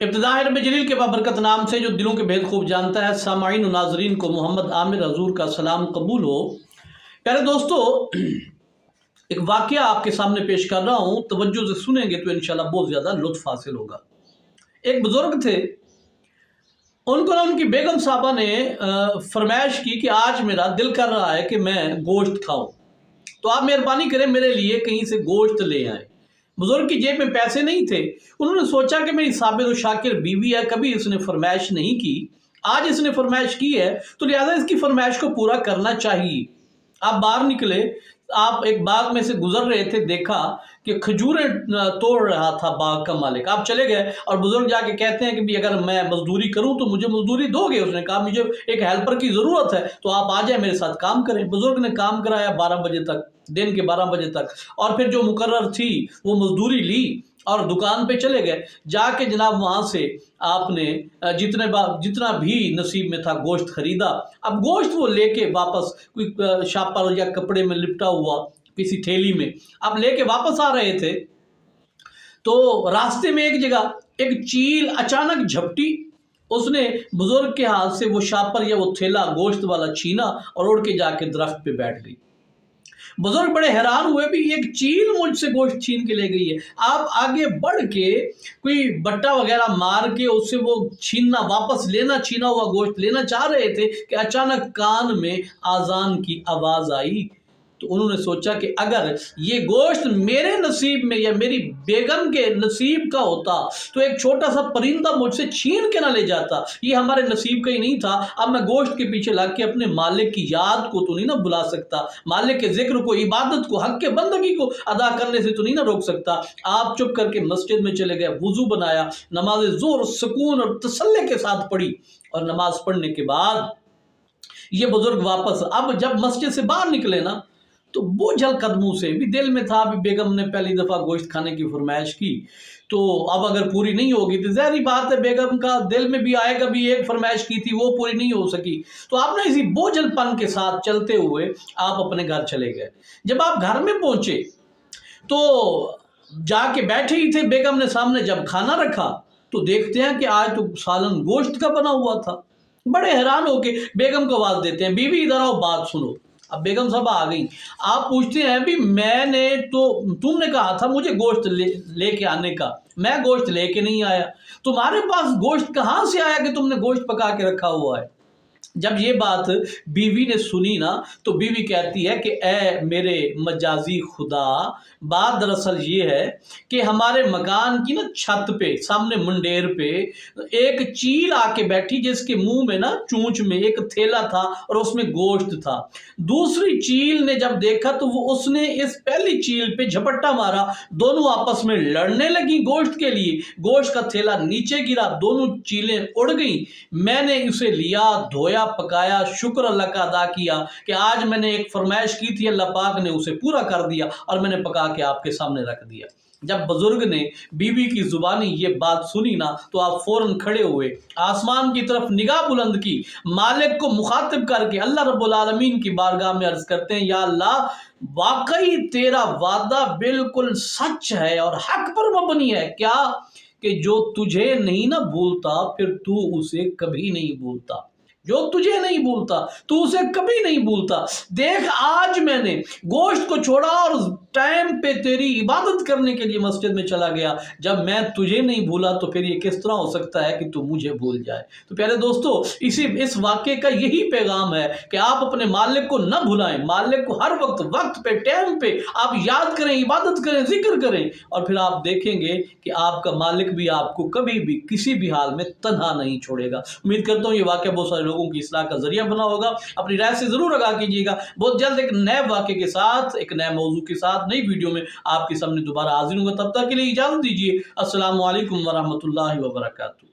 इब्तिदा है रब जलील के बाबरकत नाम से जो दिलों के भेद खूब जानता है। सामाईन और नाजरीन को मोहम्मद आमिर हजूर का सलाम कबूल हो। प्यारे दोस्तों, एक वाक़या आपके सामने पेश कर रहा हूँ, तवज्जो से सुनेंगे तो इंशाल्लाह बहुत ज़्यादा लुत्फ़ हासिल होगा। एक बुज़ुर्ग थे, उनको ना उनकी बेगम साहबा ने फरमाइश की कि आज मेरा दिल कर रहा है कि मैं गोश्त खाऊं, तो आप मेहरबानी करें मेरे लिए कहीं से गोश्त ले आए। बुजुर्ग की जेब में पैसे नहीं थे। उन्होंने सोचा कि मेरी साबिर और शाकिर बीवी है, कभी इसने फरमाइश नहीं की, आज इसने फरमाइश की है तो लिहाजा इसकी फरमाइश को पूरा करना चाहिए। आप बाहर निकले, आप एक बाग में से गुजर रहे थे, देखा कि खजूरें तोड़ रहा था बाग का मालिक। आप चले गए और बुजुर्ग जाके कहते हैं कि भी अगर मैं मजदूरी करूं तो मुझे मजदूरी दोगे? उसने कहा मुझे एक हेल्पर की ज़रूरत है, तो आप आ जाए मेरे साथ काम करें। बुजुर्ग ने काम कराया 12 बजे तक, दिन के 12 बजे तक, और फिर जो मुकर्रर थी वो मजदूरी ली और दुकान पे चले गए। जाके जनाब वहाँ से आपने जितना भी नसीब में था गोश्त खरीदा। अब गोश्त वो लेके वापस कोई शापर या कपड़े में लिपटा हुआ किसी थैली में आप लेके वापस आ रहे थे, तो रास्ते में एक जगह एक चील अचानक झपटी। उसने बुजुर्ग के हाथ से वो शापर या वो थैला गोश्त वाला छीना और उड़ के जाके दरख्त पे बैठ गई। बुजुर्ग बड़े हैरान हुए, भी एक चील मुझसे गोश्त छीन के ले गई है। आप आगे बढ़ के कोई बट्टा वगैरह मार के उससे वो छीनना, वापस लेना, छीना हुआ गोश्त लेना चाह रहे थे कि अचानक कान में आजान की आवाज आई। तो उन्होंने सोचा कि अगर ये गोश्त मेरे नसीब में या मेरी बेगम के नसीब का होता तो एक छोटा सा परिंदा मुझसे छीन के ना ले जाता, ये हमारे नसीब का ही नहीं था। अब मैं गोश्त के पीछे लग के अपने मालिक की याद को तो नहीं ना बुला सकता, मालिक के जिक्र को, इबादत को, हक के बंदगी को अदा करने से तो नहीं ना रोक सकता। आप चुप करके मस्जिद में चले गए, वुजू बनाया, नमाज जोर, सुकून और तसल्ले के साथ पढ़ी, और नमाज पढ़ने के बाद ये बुजुर्ग वापस, अब जब मस्जिद से बाहर निकले ना, तो बोझल कदमों से, भी दिल में था अभी बेगम ने पहली दफ़ा गोश्त खाने की फरमाइश की, तो अब अगर पूरी नहीं होगी तो ज़ाहिर बात है बेगम का दिल में भी आएगा, भी एक फरमाइश की थी वो पूरी नहीं हो सकी। तो आप ना इसी बोझलपन के साथ चलते हुए आप अपने घर चले गए। जब आप घर में पहुंचे तो जाके बैठे ही थे, बेगम ने सामने जब खाना रखा तो देखते हैं कि आज तो सालन गोश्त का बना हुआ था। बड़े हैरान होके बेगम को आवाज़ देते हैं, बीवी इधर आओ बात सुनो। अब बेगम साहब आ गई। आप पूछते हैं भी मैंने तो, तुमने कहा था मुझे गोश्त लेके आने का, मैं गोश्त लेके नहीं आया, तुम्हारे पास गोश्त कहाँ से आया कि तुमने गोश्त पका के रखा हुआ है? जब ये बात बीवी ने सुनी ना, तो बीवी कहती है कि ए मेरे मजाजी खुदा, बात दरअसल ये है कि हमारे मकान की ना छत पे सामने मुंडेर पे एक चील आके बैठी, जिसके मुंह में ना चूंच में एक थैला था और उसमें गोश्त था। दूसरी चील ने जब देखा तो वो उसने इस पहली चील पे झपट्टा मारा, दोनों आपस में लड़ने लगी गोश्त के लिए। गोश्त का थैला नीचे गिरा, दोनों चीलें उड़ गई। मैंने उसे लिया, धोया, पकाया, शुक्र अल्लाह का अदा किया कि आज मैंने एक फरमाइश की थी, अल्लाह पाक ने उसे पूरा कर दिया और मैंने पका के आपके सामने रख दिया। जब बुजुर्ग ने बीवी की जुबानी ये बात सुनी ना, तो आप फौरन खड़े हुए, आसमान की तरफ निगाह बुलंद की, मालिक को मुखातिब करके अल्लाह रब्बुल आलमीन की बारगाह में अर्ज करते हैं, या अल्लाह वाकई तेरा वादा बिल्कुल सच है और हक पर मबनी है। क्या कि जो तुझे नहीं ना भूलता फिर तू उसे कभी नहीं भूलता, जो तुझे नहीं भूलता तू उसे कभी नहीं भूलता। देख आज मैंने गोश्त को छोड़ा और टाइम पे तेरी इबादत करने के लिए मस्जिद में चला गया। जब मैं तुझे नहीं भूला तो फिर ये किस तरह हो सकता है कि तू मुझे भूल जाए? तो प्यारे दोस्तों, इस वाक़े का यही पैगाम है कि आप अपने मालिक को न भुलाएं, मालिक को हर वक्त पे, टाइम पे आप याद करें, इबादत करें, जिक्र करें, और फिर आप देखेंगे कि आपका मालिक भी आपको कभी भी किसी भी हाल में तन्हा नहीं छोड़ेगा। उम्मीद करता हूँ ये वाक़या बहुत सारे लोगों की इस्लाह का जरिया बना होगा। अपनी राय से जरूर आगाह कीजिएगा। बहुत जल्द एक नए वाक़े के साथ, एक नए मौजू के साथ नई वीडियो में आपके सामने दोबारा हाजिर होगा। तब तक के लिए इजाजत दीजिए। अस्सलामु अलैकुम वरहमतुल्लाहि वबरकातुहू।